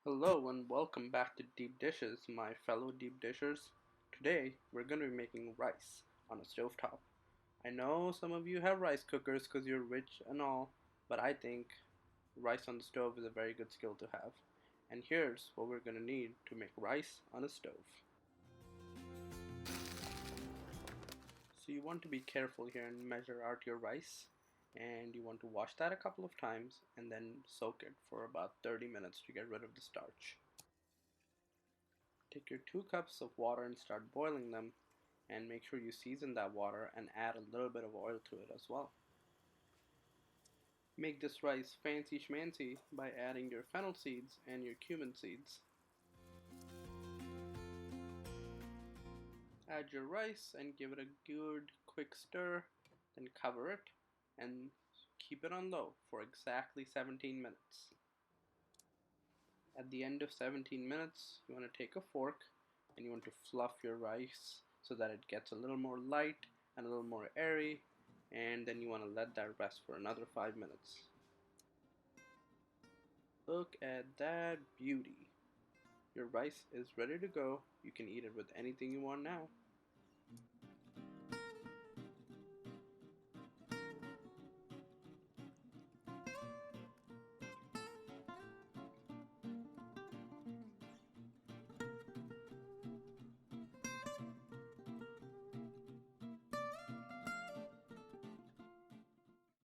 Hello and welcome back to Deep Dishes, my fellow deep dishers. Today we're going to be making rice on a stovetop. I know some of you have rice cookers because you're rich and all, but I think rice on the stove is a very good skill to have. And here's what we're going to need to make rice on a stove. So you want to be careful here and measure out your rice, and you want to wash that a couple of times and then soak it for about 30 minutes to get rid of the starch. Take your 2 cups of water and start boiling them, and make sure you season that water and add a little bit of oil to it as well. Make this rice fancy schmancy by adding your fennel seeds and your cumin seeds. Add your rice and give it a good quick stir, then cover it and keep it on low for exactly 17 minutes. At the end of 17 minutes, you want to take a fork and you want to fluff your rice so that it gets a little more light and a little more airy, and then you want to let that rest for another 5 minutes. Look at that beauty. Your rice is ready to go. You can eat it with anything you want now.